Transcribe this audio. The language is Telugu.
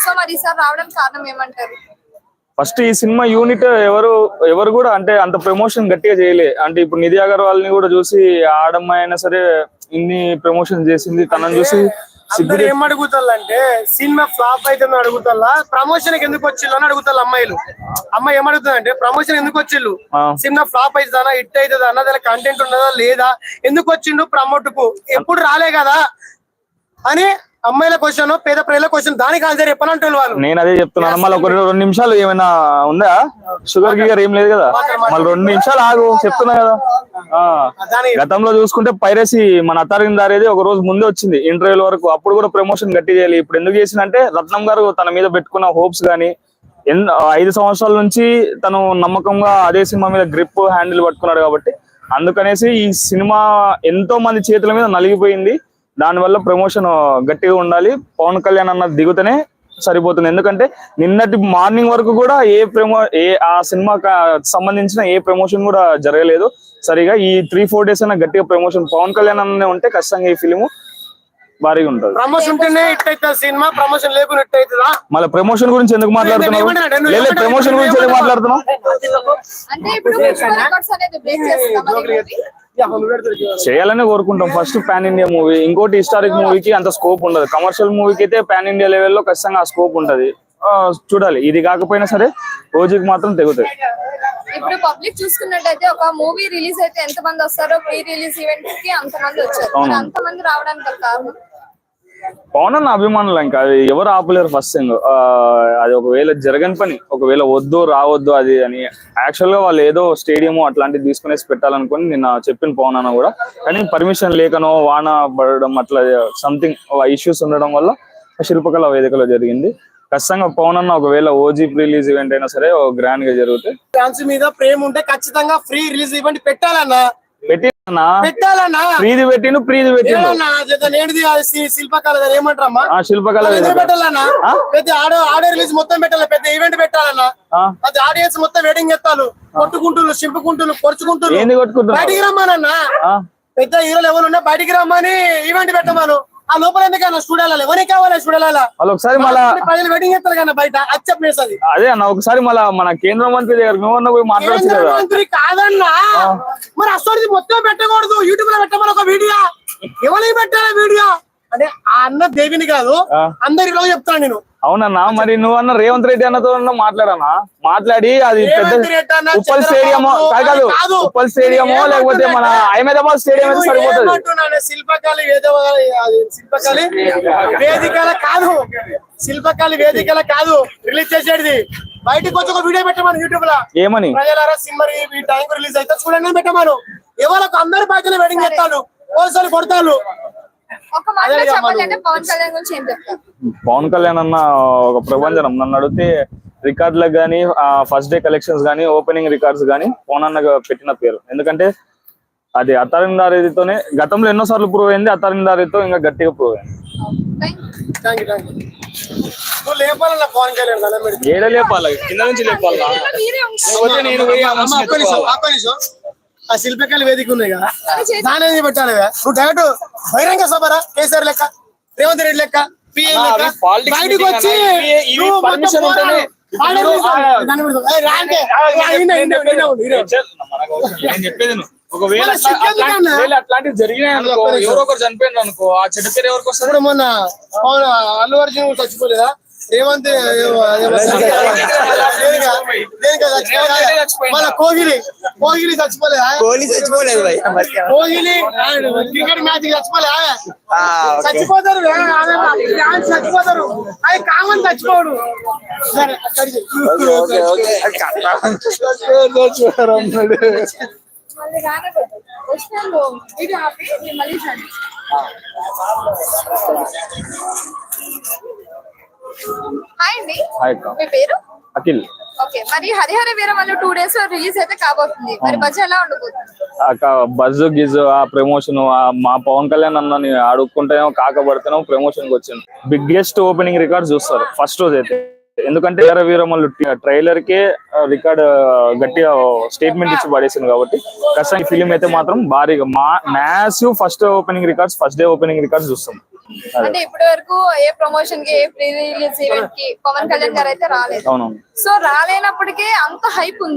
సో మరి ఈసారి రావడం కారణం ఏమంటారు? ఫస్ట్ ఈ సినిమా యూనిట్ ఎవరు కూడా అంటే అంత ప్రమోషన్ గట్టిగా చేయలే. అంటే ఇప్పుడు నిధి అగర్వాల్ ని కూడా చూసి ఆడమ్మాయి అయినా సరే ఇన్ని ప్రమోషన్ చేసింది, తనని చూసి ఏం అడుగుతారంటే సినిమా ఫ్లాప్ అయితే అడుగుతా, ప్రమోషన్ ఎందుకు వచ్చిల్లు అని అడుగుతారు అమ్మాయిలు. అమ్మాయి ఏమడుగుతుందంటే ప్రమోషన్ ఎందుకు వచ్చిల్లు, సినిమా ఫ్లాప్ అవుతుందా హిట్ అవుతుందా అన్నది, కంటెంట్ ఉన్నదా లేదా, ఎందుకు వచ్చిండు ప్రమోట్ కు, ఎప్పుడు రాలే కదా అని అమ్మాయిల క్వశ్చన్, పేద ప్రజల క్వశ్చన్, దానికి ఆన్సర్ చెప్పాలంటారు వాళ్ళు. నేను అదే చెప్తున్నాను. మళ్ళీ ఒక 2 నిమిషాలు ఏమైనా ఉందా? షుగర్ గిగర్ ఏం లేదు కదా, మళ్ళీ 2 నిమిషాలు ఆగు చెప్తున్నా కదా. గతంలో చూసుకుంటే పైరసీ మన అత్తారిందారేది ఒక రోజు ముందే వచ్చింది ఇంటర్వ్యూల వరకు, అప్పుడు కూడా ప్రమోషన్ గట్టి చేయాలి. ఇప్పుడు ఎందుకు చేసిందంటే రత్నం గారు తన మీద పెట్టుకున్న హోప్స్ గానీ 5 సంవత్సరాల నుంచి తను నమ్మకంగా అదే సినిమా మీద గ్రిప్ హ్యాండిల్ పట్టుకున్నాడు కాబట్టి, అందుకనేసి ఈ సినిమా ఎంతో మంది చేతుల మీద నలిగిపోయింది. దానివల్ల ప్రమోషన్ గట్టిగా ఉండాలి. పవన్ కళ్యాణ్ అన్న దిగుతనే సరిపోతుంది. ఎందుకంటే నిన్నటి మార్నింగ్ వరకు కూడా ఆ సినిమాకి సంబంధించిన ఏ ప్రమోషన్ కూడా జరగలేదు సరిగా. ఈ 3-4 డేస్ అయినా గట్టిగా ప్రమోషన్ పవన్ కళ్యాణ్ అన్న ఉంటే ఖచ్చితంగా ఈ ఫిలిం భారీగా ఉంటుంది. ప్రమోషన్ ఉంటేనే హిట్ అవుతుంది సినిమా, ప్రమోషన్ లేకుండా హిట్ అవుతుందా? మళ్ళీ ప్రమోషన్ గురించి ఎందుకు మాట్లాడుతున్నావు? లేదు, ప్రమోషన్ గురించి ఎందుకు మాట్లాడుతున్నావు? చేయాలనే కోరుకుంటాం. ఫస్ట్ పాన్ ఇండియా మూవీ, ఇంకోటి హిస్టారిక్ మూవీకి అంత స్కోప్ ఉండదు. కమర్షియల్ మూవీకి అయితే పాన్ ఇండియా లెవెల్లో ఖచ్చితంగా ఆ స్కోప్ ఉంటది. చూడాలి, ఇది కాకపోయినా సరే ఓజీకి మాత్రం తెగుతాయి. ఇప్పుడు పబ్లిక్ చూసుకున్నట్టయితే ఒక మూవీ రిలీజ్ అయితే ఎంత మంది వస్తారో, ప్రీ రిలీజ్ ఈవెంట్ కి అంత మంది వచ్చారు. అంత మంది రావడానికి కారణం పవన్ అన్న అభిమానులు. ఇంకా అది ఎవరు ఆపలేరు. ఫస్ట్ థింగ్, అది ఒకవేళ జరగని పని, ఒకవేళ రావద్దు అది అని యాక్చువల్ గా వాళ్ళు ఏదో స్టేడియం అట్లాంటివి తీసుకునేసి పెట్టాలనుకుని నిన్న చెప్పిన పవన్ అన్న కూడా, కానీ పర్మిషన్ లేకనో వాన పడడం అట్లా సంథింగ్ ఇష్యూస్ ఉండడం వల్ల శిల్పకళ వేదికలో జరిగింది. ఖచ్చితంగా పవన్ అన్న ఒకవేళ ఓజీ ప్రీ రిలీజ్ ఈవెంట్ అయినా సరే గ్రాండ్ గా జరుగుతాయి. ఫ్యాన్స్ మీద ప్రేమ ఉంటే ఖచ్చితంగా ఫ్రీ రిలీజ్ ఈవెంట్ పెట్టాలన్నా, పెట్టాలన్నా ప్రీది పెట్టిను శిల్పకళ ఏమంటారమ్మా, శిల్పకళ పెట్టాలన్నా, పెద్ద ఆడియో రిలీజ్ మొత్తం పెట్టాలి, పెద్ద ఈవెంట్ పెట్టాలన్నా. అది ఆడియన్స్ మొత్తం వెయిటింగ్ చేస్తారు, కొట్టుకుంటున్నారు, చింపుకుంటున్నారు, పొడుచుకుంటున్నారు. బయటికి రమ్మానన్నా, పెద్ద హీరోలు ఎవరు ఉన్నా బయటికి రమ్మని ఈవెంట్ పెట్టమను. ఆ లోపల ఎందుకన్నా స్టూడియోలో ఎవరికి కావాలి, స్టూడియోలో ఒకసారి ప్రజలు వెయిటింగ్ చేస్తారు కదా బయట. అది చెప్పేసి అదే అన్న, ఒకసారి మళ్ళీ మన కేంద్ర మంత్రి దగ్గర పోయి మాట్లాడచ్చు కదా. మంత్రి కాదన్నా, మరి అసలు మొత్తం పెట్టకూడదు, యూట్యూబ్ లో పెట్టమని ఒక వీడియో ఎవరికి పెట్టాలి వీడియో అంటే ఆ అన్న దేవిని కాదు అందరిలో చెప్తాను నేను. అవునన్నా, మరి నువ్వు అన్న రేవంత్ రెడ్డి అన్నతో మాట్లాడనా, మాట్లాడి అది పెద్ద ఉప్పల్ స్టేడియమో కాదు, ఉప్పల్ స్టేడియమో లేకపోతే మన అహ్మదాబాద్ స్టేడియం అయితే సరిపోతుంది. శిల్పకళ వేదికల కాదు, శిల్పకళ వేదికల కాదు రిలీజ్ చేసేది. బయటకు వచ్చి ఒక వీడియో పెట్టమను యూట్యూబ్ లో, ఏమని ప్రజలారా సినిమా ఈ టైం రిలీజ్ అయితే చూడండి పెట్టమను. ఎవరికి అందరు బయటలో వెయిటింగ్ చేస్తాను, ఓసారి కొడతాను. పవన్ కళ్యాణ్ అన్న ఒక ప్రభంజనం. నన్ను అడిగితే రికార్డులకు గానీ, ఫస్ట్ డే కలెక్షన్స్ గానీ, ఓపెనింగ్ రికార్డ్స్ గానీ పవన్ అన్న పెట్టిన పేరు. ఎందుకంటే అది అత్తారిందారితోనే గతంలో ఎన్నోసార్లు ప్రూవ్ అయింది, అత్తారిందారితో ఇంకా గట్టిగా ప్రూవ్ అయింది. ఏడ లేపాలి, కింద నుంచి లేపాలి. ఆ శిల్పకళ వేదిక ఉన్నాయి కదా, దాని పెట్టాలి. నువ్వు డైరెక్ట్ బహిరంగ సభరా కేసీఆర్ లెక్క, రేవంత్ రెడ్డి లెక్క, బయటకు వచ్చి ఒకవేళ అట్లాంటివి జరిగినాయి అనుకో, ఎవరో ఒకరు చనిపోయినారు అనుకో, ఆ చెడ్డ పేరు ఎవరికి వస్తుంది? మొన్న అల్లు అర్జున్ చచ్చిపోలేదా, రేవంత్ మన కోహ్లీ చచ్చిపోలేదా, కోహ్లీ క్రికెట్ మ్యాచ్ చచ్చిపోలేదా, చచ్చిపోతారు చచ్చిపోతారు, అది కామన్ చచ్చిపోడు. సరే హాయ్ అండి, మీ పేరు? అఖిల్. ఓకే, మరి హరిహర వీరమల్లు 2 days లో రిలీజ్ అయితే కాబోతుంది, మరి బజ్ ఎలా ఉండబోతుంది? బజ్ గిజ్ ఆ ప్రమోషన్ మా పవన్ కళ్యాణ్ అన్నని అడుక్కుంటేనేమో కాకపడితేనో ప్రమోషన్ కి వచ్చింది. బిగ్గెస్ట్ ఓపెనింగ్ రికార్డ్ చూస్తారు ఫస్ట్ రోజు అయితే. ఎందుకంటే హరిహర వీరమల్లు ట్రైలర్ కే రికార్డ్ గట్టిగా స్టేట్మెంట్ ఇచ్చి పడేసింది కాబట్టి ఖచ్చితంగా ఫిలిం అయితే మాత్రం భారీగా massive first day opening records చూస్తాం. అంటే ఇప్పటి వరకు ఏ ప్రమోషన్ కి ఏ ప్రీ రిలీజ్ ఈవెంట్ కి పవన్ కళ్యాణ్ గారు అయితే రాలేదు. అవునవును. సో రాలేనప్పటికీ అంత హైప్ ఉంది.